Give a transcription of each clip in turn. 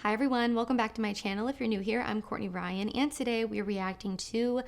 Hi everyone, welcome back to my channel. If you're new here, I'm Courtney Ryan, and today we're reacting to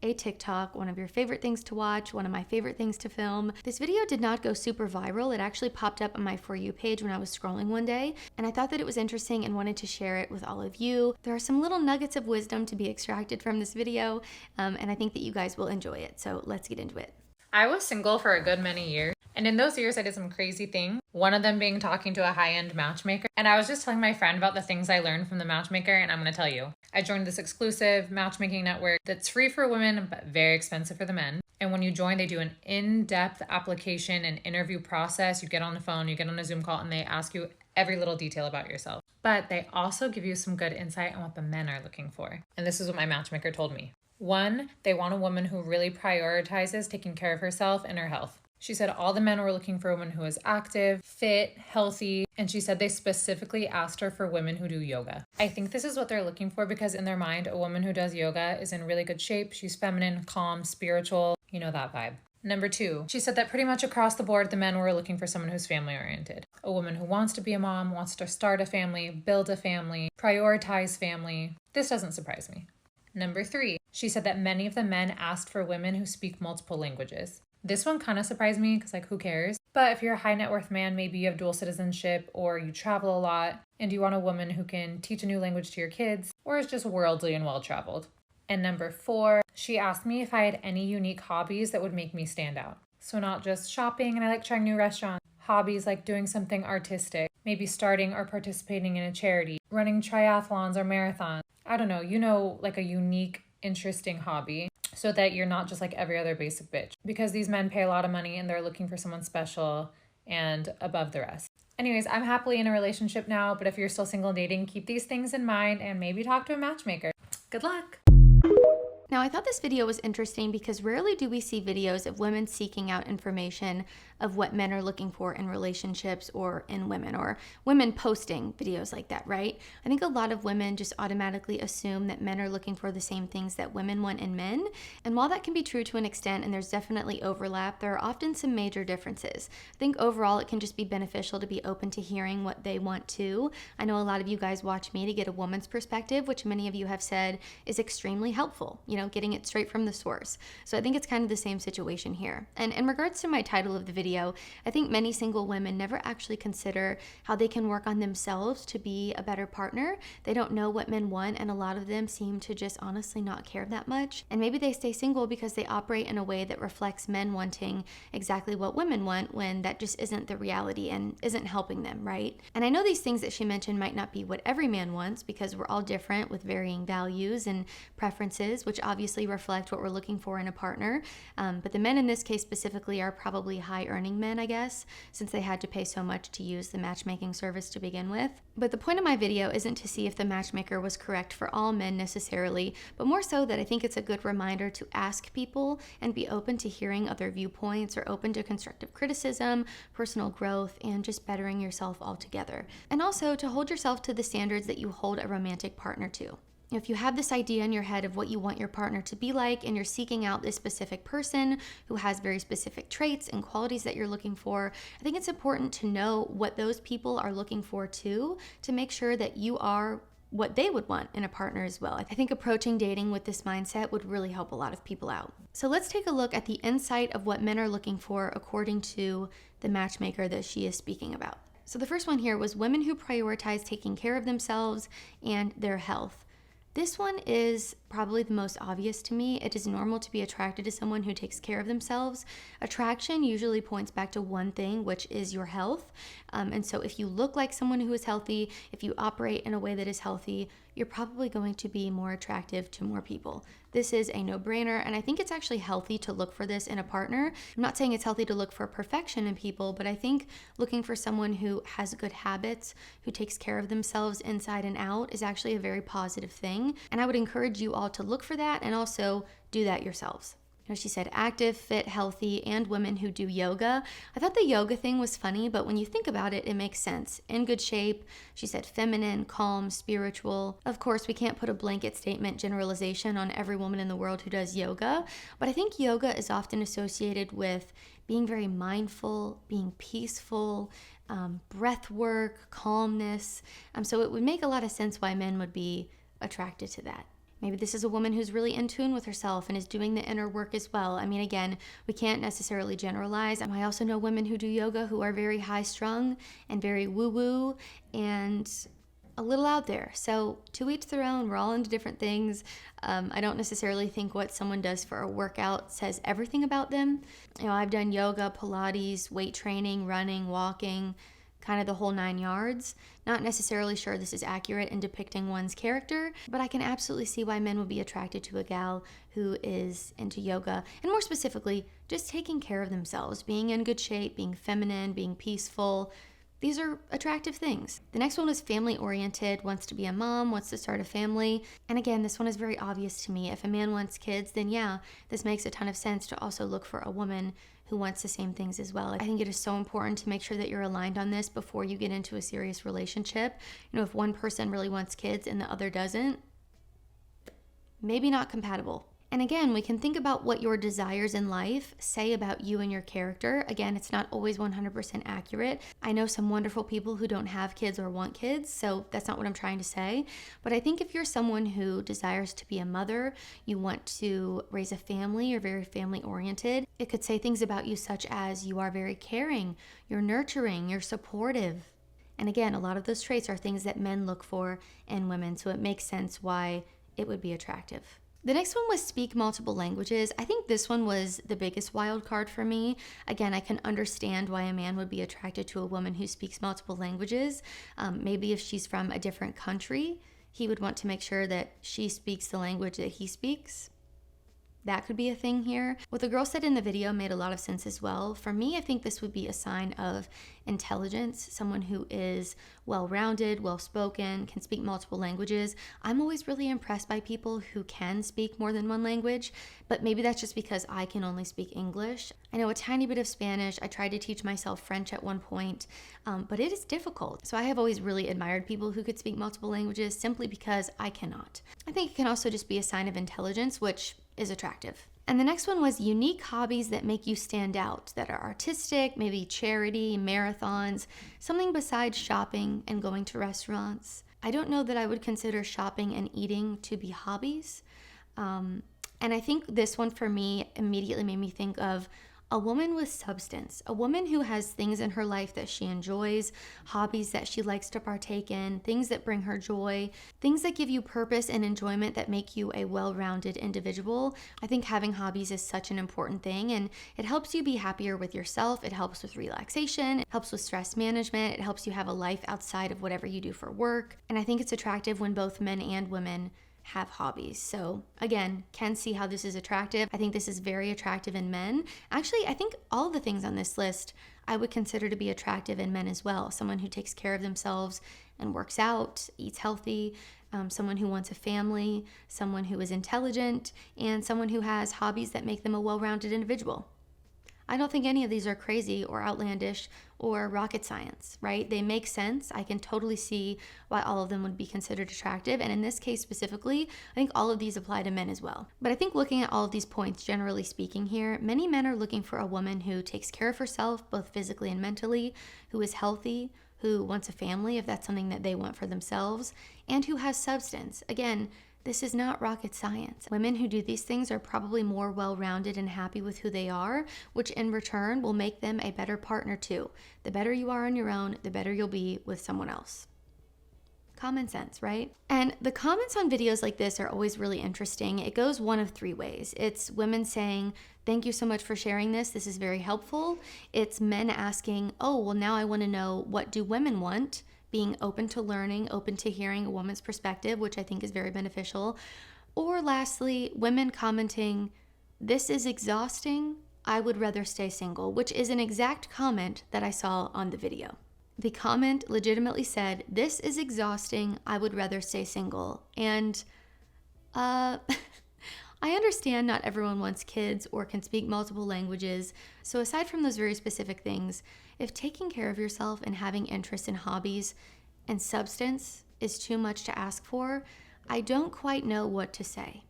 a TikTok, one of your favorite things to watch, one of my favorite things to film. This video did not go super viral. It actually popped up on my For You page when I was scrolling one day, and I thought that it was interesting and wanted to share it with all of you. There are some little nuggets of wisdom to be extracted from this video, and I think that you guys will enjoy it. So let's get into it. I was single for a good many years, and in those years I did some crazy things. One of them being talking to a high-end matchmaker. And I was just telling my friend about the things I learned from the matchmaker, and I'm gonna tell you. I joined this exclusive matchmaking network that's free for women, but very expensive for the men. And when you join, they do an in-depth application and interview process. You get on the phone, you get on a Zoom call, and they ask you every little detail about yourself. But they also give you some good insight on what the men are looking for. And this is what my matchmaker told me. 1, they want a woman who really prioritizes taking care of herself and her health. She said all the men were looking for a woman who is active, fit, healthy, and she said they specifically asked her for women who do yoga. I think this is what they're looking for because in their mind, a woman who does yoga is in really good shape. She's feminine, calm, spiritual, you know, that vibe. Number 2, she said that pretty much across the board, the men were looking for someone who's family oriented. A woman who wants to be a mom, wants to start a family, build a family, prioritize family. This doesn't surprise me. Number 3, she said that many of the men asked for women who speak multiple languages. This one kind of surprised me because, like, who cares? But if you're a high net worth man, maybe you have dual citizenship or you travel a lot and you want a woman who can teach a new language to your kids or is just worldly and well traveled. And number 4, she asked me if I had any unique hobbies that would make me stand out. So not just shopping and I like trying new restaurants. Hobbies like doing something artistic, maybe starting or participating in a charity, running triathlons or marathons. I don't know, like a unique, interesting hobby so that you're not just like every other basic bitch. Because these men pay a lot of money and they're looking for someone special and above the rest. Anyways, I'm happily in a relationship now, but if you're still single and dating, keep these things in mind and maybe talk to a matchmaker. Good luck. Now, I thought this video was interesting because rarely do we see videos of women seeking out information of what men are looking for in relationships or in women, or women posting videos like that, right? I think a lot of women just automatically assume that men are looking for the same things that women want in men. And while that can be true to an extent, and there's definitely overlap, there are often some major differences. I think overall it can just be beneficial to be open to hearing what they want too. I know a lot of you guys watch me to get a woman's perspective, which many of you have said is extremely helpful, getting it straight from the source. So I think it's kind of the same situation here. And in regards to my title of the video, I think many single women never actually consider how they can work on themselves to be a better partner. They don't know what men want, and a lot of them seem to just honestly not care that much. And maybe they stay single because they operate in a way that reflects men wanting exactly what women want when that just isn't the reality and isn't helping them, right? And I know these things that she mentioned might not be what every man wants because we're all different with varying values and preferences, which obviously reflect what we're looking for in a partner. But the men in this case specifically are probably high earning men, I guess, since they had to pay so much to use the matchmaking service to begin with. But the point of my video isn't to see if the matchmaker was correct for all men necessarily, but more so that I think it's a good reminder to ask people and be open to hearing other viewpoints or open to constructive criticism, personal growth, and just bettering yourself altogether. And also to hold yourself to the standards that you hold a romantic partner to. If you have this idea in your head of what you want your partner to be like and you're seeking out this specific person who has very specific traits and qualities that you're looking for, I think it's important to know what those people are looking for too, to make sure that you are what they would want in a partner as well. I think approaching dating with this mindset would really help a lot of people out. So let's take a look at the insight of what men are looking for according to the matchmaker that she is speaking about. So the first one here was women who prioritize taking care of themselves and their health. This one is probably the most obvious to me. It is normal to be attracted to someone who takes care of themselves. Attraction usually points back to one thing, which is your health. And so if you look like someone who is healthy, if you operate in a way that is healthy, you're probably going to be more attractive to more people. This is a no-brainer, and I think it's actually healthy to look for this in a partner. I'm not saying it's healthy to look for perfection in people, but I think looking for someone who has good habits, who takes care of themselves inside and out is actually a very positive thing. And I would encourage you all to look for that and also do that yourselves. She said active, fit, healthy, and women who do yoga. I thought the yoga thing was funny, but when you think about it, it makes sense. In good shape. She said feminine, calm, spiritual. Of course, we can't put a blanket statement generalization on every woman in the world who does yoga, but I think yoga is often associated with being very mindful, being peaceful, breath work, calmness. So it would make a lot of sense why men would be attracted to that. Maybe this is a woman who's really in tune with herself and is doing the inner work as well. I mean, again, we can't necessarily generalize. I also know women who do yoga who are very high strung and very woo woo and a little out there. So to each their own, we're all into different things. I don't necessarily think what someone does for a workout says everything about them. I've done yoga, Pilates, weight training, running, walking, kind of the whole 9 yards. Not necessarily sure this is accurate in depicting one's character, but I can absolutely see why men would be attracted to a gal who is into yoga, and more specifically, just taking care of themselves, being in good shape, being feminine, being peaceful. These are attractive things. The next one was family oriented, wants to be a mom, wants to start a family. And again, this one is very obvious to me. If a man wants kids, then yeah, this makes a ton of sense to also look for a woman who wants the same things as well. I think it is so important to make sure that you're aligned on this before you get into a serious relationship. If one person really wants kids and the other doesn't, maybe not compatible. And again, we can think about what your desires in life say about you and your character. Again, it's not always 100% accurate. I know some wonderful people who don't have kids or want kids, so that's not what I'm trying to say. But I think if you're someone who desires to be a mother, you want to raise a family, you're very family oriented, it could say things about you such as you are very caring, you're nurturing, you're supportive. And again, a lot of those traits are things that men look for in women, so it makes sense why it would be attractive. The next one was speak multiple languages. I think this one was the biggest wild card for me. Again, I can understand why a man would be attracted to a woman who speaks multiple languages. Maybe if she's from a different country, he would want to make sure that she speaks the language that he speaks. That could be a thing here. What the girl said in the video made a lot of sense as well. For me, I think this would be a sign of intelligence, someone who is well-rounded, well-spoken, can speak multiple languages. I'm always really impressed by people who can speak more than one language, but maybe that's just because I can only speak English. I know a tiny bit of Spanish. I tried to teach myself French at one point, but it is difficult. So I have always really admired people who could speak multiple languages simply because I cannot. I think it can also just be a sign of intelligence, which is attractive. And the next one was unique hobbies that make you stand out, that are artistic, maybe charity, marathons, something besides shopping and going to restaurants. I don't know that I would consider shopping and eating to be hobbies. And I think this one for me immediately made me think of a woman with substance, a woman who has things in her life that she enjoys, hobbies that she likes to partake in, things that bring her joy, things that give you purpose and enjoyment that make you a well-rounded individual. I think having hobbies is such an important thing, and it helps you be happier with yourself. It helps with relaxation. It helps with stress management. It helps you have a life outside of whatever you do for work. And I think it's attractive when both men and women have hobbies. So again, can see how this is attractive. I think this is very attractive in men. Actually, I think all the things on this list I would consider to be attractive in men as well. Someone who takes care of themselves and works out, eats healthy, someone who wants a family, someone who is intelligent, and someone who has hobbies that make them a well-rounded individual. I don't think any of these are crazy or outlandish or rocket science, right? They make sense. I can totally see why all of them would be considered attractive. And in this case specifically, I think all of these apply to men as well. But I think looking at all of these points, generally speaking here, many men are looking for a woman who takes care of herself, both physically and mentally, who is healthy, who wants a family, if that's something that they want for themselves, and who has substance. Again, this is not rocket science. Women who do these things are probably more well-rounded and happy with who they are, which in return will make them a better partner too. The better you are on your own, the better you'll be with someone else. Common sense, right? And the comments on videos like this are always really interesting. It goes one of three ways. It's women saying, "Thank you so much for sharing this. This is very helpful." It's men asking, "Oh, well, now I want to know, what do women want?" Being open to learning, open to hearing a woman's perspective, which I think is very beneficial. Or lastly, women commenting, "This is exhausting. I would rather stay single," which is an exact comment that I saw on the video. The comment legitimately said, "This is exhausting. I would rather stay single." And I understand not everyone wants kids or can speak multiple languages. So aside from those very specific things, if taking care of yourself and having interest in hobbies and substance is too much to ask for, I don't quite know what to say.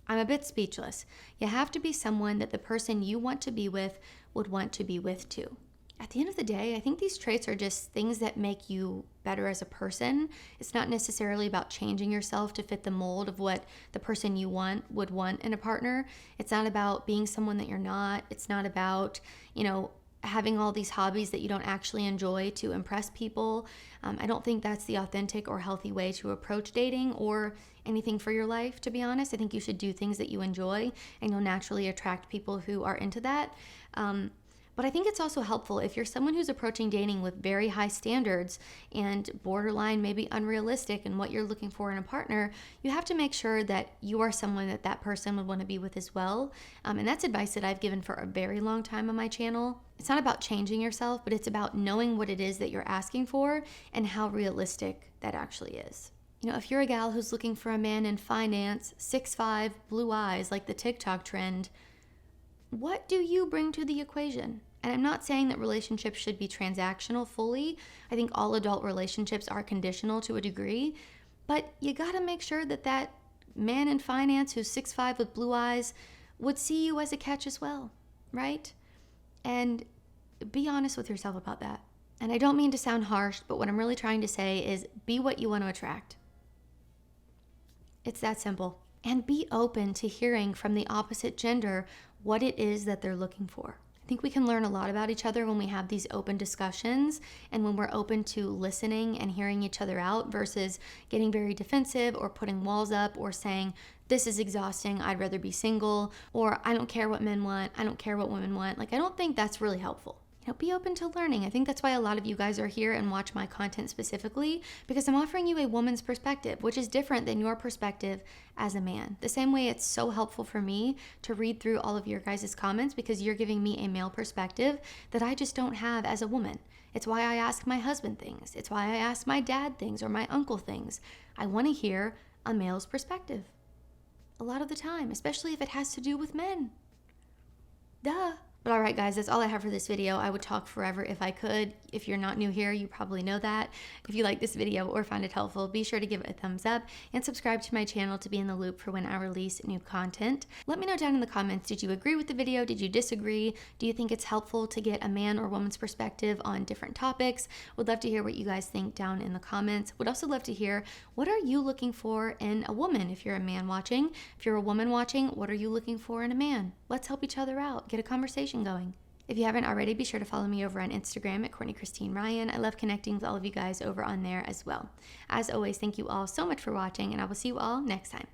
I'm a bit speechless. You have to be someone that the person you want to be with would want to be with too. At the end of the day, I think these traits are just things that make you better as a person. It's not necessarily about changing yourself to fit the mold of what the person you would want in a partner. It's not about being someone that you're not. It's not about, having all these hobbies that you don't actually enjoy to impress people. I don't think that's the authentic or healthy way to approach dating or anything for your life, to be honest. I think you should do things that you enjoy, and you'll naturally attract people who are into that. But I think it's also helpful if you're someone who's approaching dating with very high standards and borderline maybe unrealistic in what you're looking for in a partner, you have to make sure that you are someone that that person would want to be with as well. And that's advice that I've given for a very long time on my channel. It's not about changing yourself, but it's about knowing what it is that you're asking for and how realistic that actually is. If you're a gal who's looking for a man in finance, 6'5", blue eyes, like the TikTok trend, what do you bring to the equation? And I'm not saying that relationships should be transactional fully. I think all adult relationships are conditional to a degree, but you gotta make sure that that man in finance who's 6'5" with blue eyes would see you as a catch as well, right? And be honest with yourself about that. And I don't mean to sound harsh, but what I'm really trying to say is be what you want to attract. It's that simple. And be open to hearing from the opposite gender what it is that they're looking for. I think we can learn a lot about each other when we have these open discussions and when we're open to listening and hearing each other out versus getting very defensive or putting walls up or saying, this is exhausting, I'd rather be single, or I don't care what men want, I don't care what women want. I don't think that's really helpful. Be open to learning. I think that's why a lot of you guys are here and watch my content specifically, because I'm offering you a woman's perspective, which is different than your perspective as a man. The same way it's so helpful for me to read through all of your guys' comments because you're giving me a male perspective that I just don't have as a woman. It's why I ask my husband things. It's why I ask my dad things or my uncle things. I want to hear a male's perspective a lot of the time, especially if it has to do with men. Duh. But all right, guys, that's all I have for this video. I would talk forever if I could. If you're not new here, you probably know that. If you like this video or find it helpful, be sure to give it a thumbs up and subscribe to my channel to be in the loop for when I release new content. Let me know down in the comments, did you agree with the video? Did you disagree? Do you think it's helpful to get a man or woman's perspective on different topics? Would love to hear what you guys think down in the comments. Would also love to hear, what are you looking for in a woman if you're a man watching? If you're a woman watching, what are you looking for in a man? Let's help each other out. Get a conversation going. If you haven't already, be sure to follow me over on Instagram at Courtney Christine Ryan. I love connecting with all of you guys over on there as well. As always, thank you all so much for watching, and I will see you all next time.